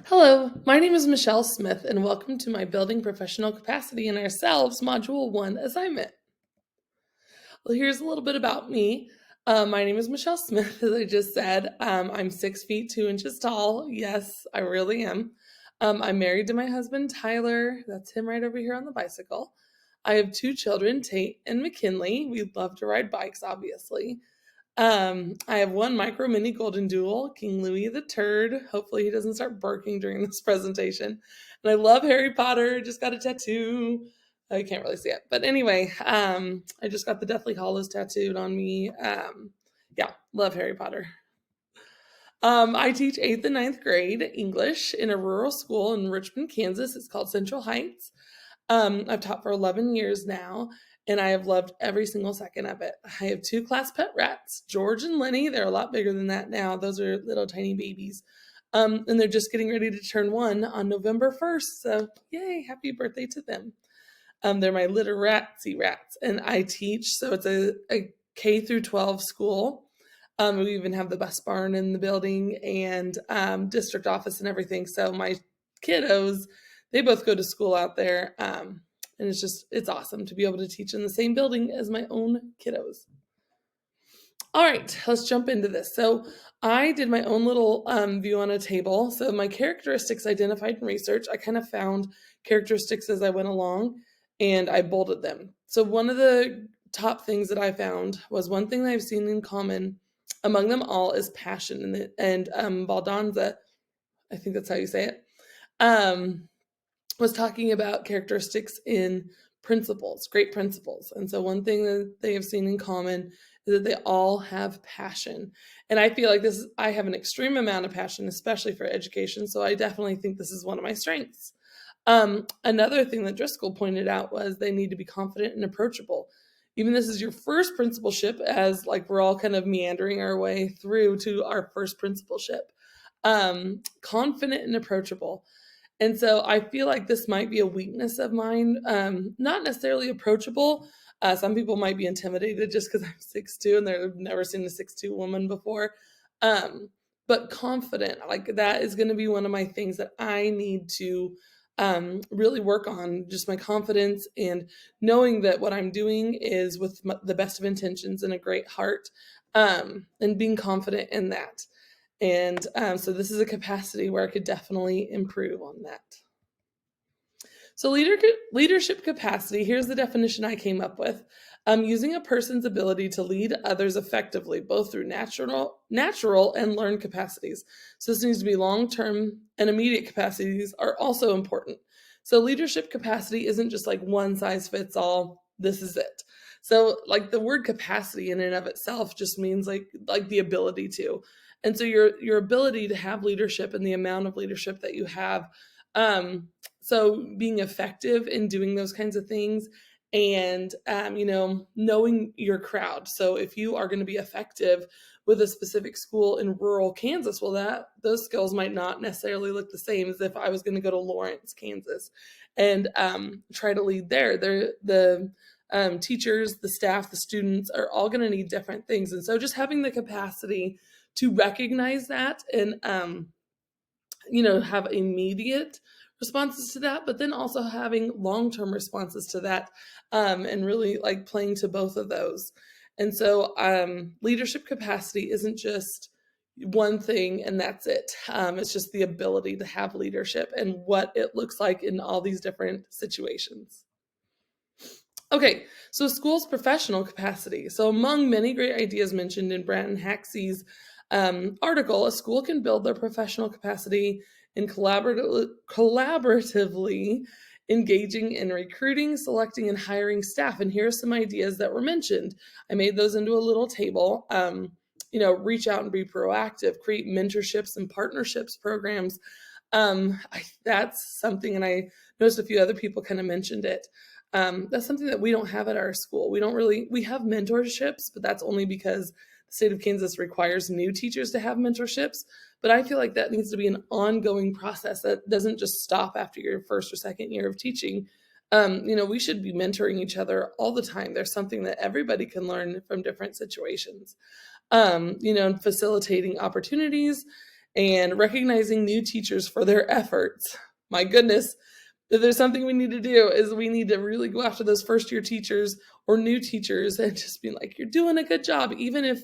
Hello, my name is Michelle Smith, and welcome to my Building Professional Capacity in Ourselves Module 1 assignment. Well, here's a little bit about me. My name is Michelle Smith, as I just said. I'm 6 feet 2 inches tall. Yes, I really am. I'm married to my husband, Tyler. That's him right over here on the bicycle. I have two children, Tate and McKinley. We love to ride bikes, obviously. I have one micro mini golden doodle, King Louis the Turd. Hopefully he doesn't start barking during this presentation. And I love Harry Potter, just got a tattoo. I can't really see it. But anyway, I just got the Deathly Hallows tattooed on me. Yeah, love Harry Potter. I teach 8th and ninth grade English in a rural school in Richmond, Kansas. It's called Central Heights. I've taught for 11 years now, and I have loved every single second of it. I have two class pet rats, George and Lenny. They're a lot bigger than that now. Those are little tiny babies. And they're just getting ready to turn 1 on November 1st. So yay, happy birthday to them. They're my little ratsy rats, and I teach. So it's a K through 12 school. We even have the bus barn in the building and district office and everything. So my kiddos, they both go to school out there. And it's awesome to be able to teach in the same building as my own kiddos. All right, let's jump into this. So I did my own little view on a table. So my characteristics identified in research, I kind of found characteristics as I went along and I bolded them. So one of the top things that I found was one thing that I've seen in common among them all is passion. And Baldanza, I think that's how you say it, was talking about characteristics in principles, great principles. And so one thing that they have seen in common is that they all have passion. And I feel like I have an extreme amount of passion, especially for education. So I definitely think this is one of my strengths. Another thing that Driscoll pointed out was they need to be confident and approachable. Even this is your first principalship, as like we're all kind of meandering our way through to our first principalship. Confident and approachable. And so I feel like this might be a weakness of mine, not necessarily approachable. Some people might be intimidated just because I'm 6'2" and they've never seen a 6'2" woman before. But confident, like that is going to be one of my things that I need to really work on, just my confidence and knowing that what I'm doing is with the best of intentions and a great heart, and being confident in that. And so this is a capacity where I could definitely improve on that. So leadership capacity, here's the definition I came up with. Using a person's ability to lead others effectively, both through natural and learned capacities. So this needs to be long-term, and immediate capacities are also important. So leadership capacity isn't just like one size fits all, this is it. So like the word capacity in and of itself just means like the ability to. And so your ability to have leadership and the amount of leadership that you have, so being effective in doing those kinds of things and, knowing your crowd. So if you are going to be effective with a specific school in rural Kansas, well, those skills might not necessarily look the same as if I was going to go to Lawrence, Kansas, and try to lead there. The teachers, the staff, the students are all going to need different things. And so just having the capacity to recognize that and, have immediate responses to that, but then also having long-term responses to that, and really like playing to both of those. And so leadership capacity isn't just one thing and that's it. It's just the ability to have leadership and what it looks like in all these different situations. Okay, so school's professional capacity. So among many great ideas mentioned in Branton Haxey's article, a school can build their professional capacity in collaboratively engaging in recruiting, selecting, and hiring staff. And here are some ideas that were mentioned. I made those into a little table. Reach out and be proactive, create mentorships and partnerships programs. That's something, and I noticed a few other people kind of mentioned it. That's something that we don't have at our school. We have mentorships, but that's only because the state of Kansas requires new teachers to have mentorships. But I feel like that needs to be an ongoing process that doesn't just stop after your first or second year of teaching. We should be mentoring each other all the time. There's something that everybody can learn from different situations. Facilitating opportunities and recognizing new teachers for their efforts. My goodness, if there's something we need to do is we need to really go after those first year teachers or new teachers and just be like, you're doing a good job, even if,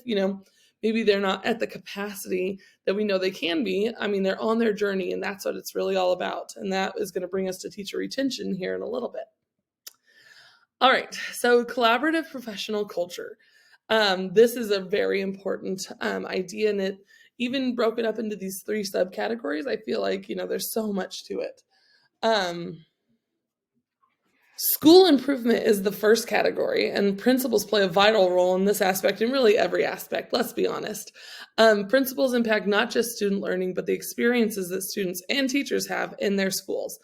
maybe they're not at the capacity that we know they can be. I mean, they're on their journey, and that's what it's really all about. And that is going to bring us to teacher retention here in a little bit. All right, so collaborative professional culture. This is a very important idea, and it even broken up into these 3 subcategories. I feel like, there's so much to it. School improvement is the first category, and principals play a vital role in this aspect, and really every aspect, let's be honest. Principals impact not just student learning, but the experiences that students and teachers have in their schools.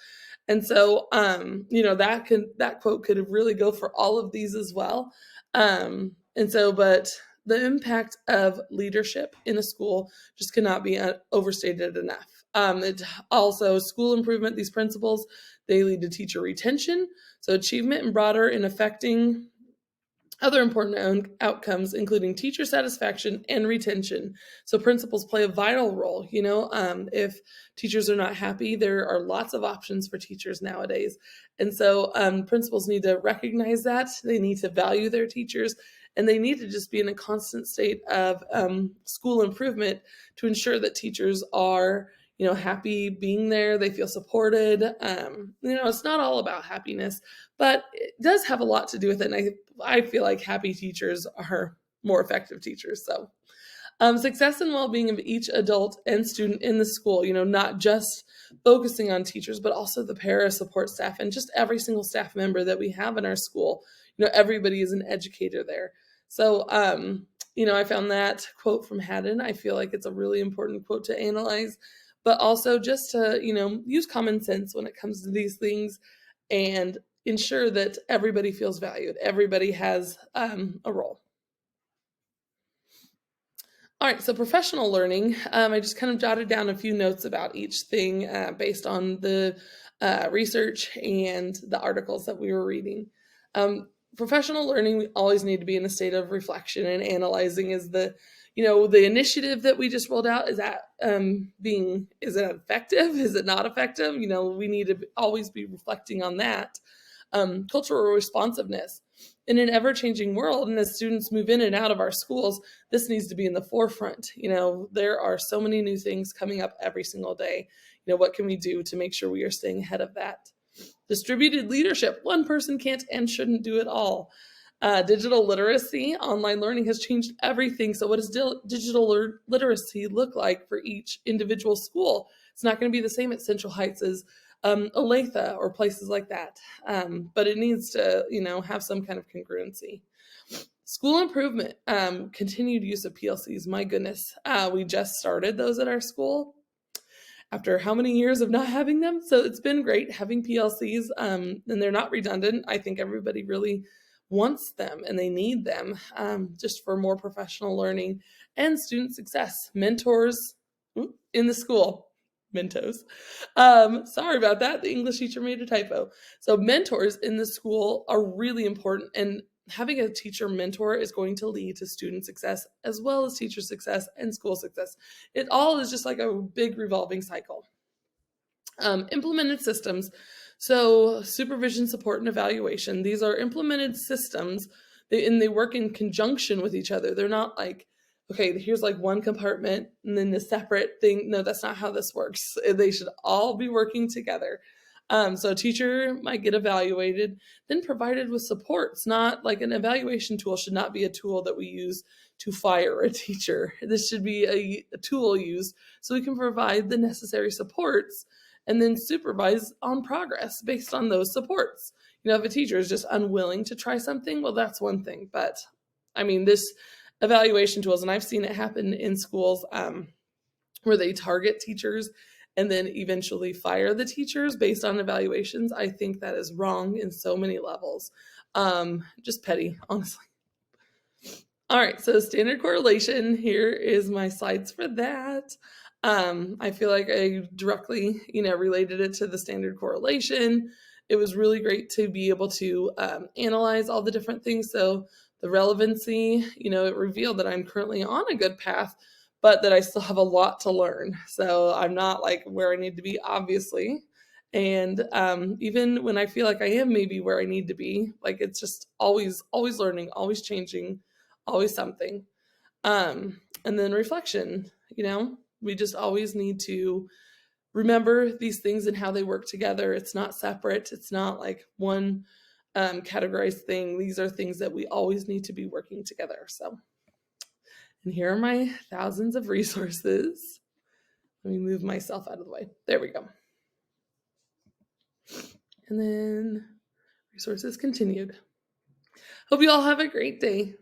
And so, that quote could really go for all of these as well. But the impact of leadership in a school just cannot be overstated enough. It also, school improvement, these principles, they lead to teacher retention, so achievement and broader in affecting other important outcomes, including teacher satisfaction and retention. So principals play a vital role. If teachers are not happy, there are lots of options for teachers nowadays. And so principals need to recognize that. They need to value their teachers, and they need to just be in a constant state of school improvement to ensure that teachers are happy being there. They feel supported. It's not all about happiness, but it does have a lot to do with it. And I feel like happy teachers are more effective teachers. So success and well-being of each adult and student in the school, not just focusing on teachers, but also the para support staff and just every single staff member that we have in our school. Everybody is an educator there. So, I found that quote from Haddon. I feel like it's a really important quote to analyze, but also just to, use common sense when it comes to these things and ensure that everybody feels valued. Everybody has a role. All right, so professional learning, I just kind of jotted down a few notes about each thing based on the research and the articles that we were reading. Professional learning, we always need to be in a state of reflection and analyzing. Is the initiative that we just rolled out, is that is it effective? Is it not effective? We need to always be reflecting on that. Cultural responsiveness. In an ever-changing world, and as students move in and out of our schools, this needs to be in the forefront. There are so many new things coming up every single day. What can we do to make sure we are staying ahead of that? Distributed leadership. One person can't and shouldn't do it all. Digital literacy, online learning has changed everything. So what does digital literacy look like for each individual school? It's not going to be the same at Central Heights as Olathe or places like that. But it needs to, have some kind of congruency. School improvement, continued use of PLCs. My goodness, we just started those at our school after how many years of not having them. So it's been great having PLCs, and they're not redundant. I think everybody really wants them and they need them just for more professional learning and student success. Mentors in the school. Mentos. Sorry about that. The English teacher made a typo. So mentors in the school are really important, and having a teacher mentor is going to lead to student success as well as teacher success and school success. It all is just like a big revolving cycle. Implemented systems. So supervision, support, and evaluation. These are implemented systems, and they work in conjunction with each other. They're not like, okay, here's like one compartment and then the separate thing. No, that's not how this works. They should all be working together. So a teacher might get evaluated, then provided with support. It's not like an evaluation tool should not be a tool that we use to fire a teacher. This should be a tool used so we can provide the necessary supports and then supervise on progress based on those supports. If a teacher is just unwilling to try something, well, that's one thing. But this evaluation tools, and I've seen it happen in schools where they target teachers and then eventually fire the teachers based on evaluations. I think that is wrong in so many levels. Just petty, honestly. All right, so standard correlation, here is my slides for that. I feel like I directly, related it to the standard correlation. It was really great to be able to analyze all the different things. So the relevancy, it revealed that I'm currently on a good path, but that I still have a lot to learn. So I'm not like where I need to be, obviously. And even when I feel like I am maybe where I need to be, like it's just always learning, always changing, always something. And then reflection, we just always need to remember these things and how they work together. It's not separate. It's not like one categorized thing. These are things that we always need to be working together. So, and here are my thousands of resources. Let me move myself out of the way. There we go. And then resources continued. Hope you all have a great day.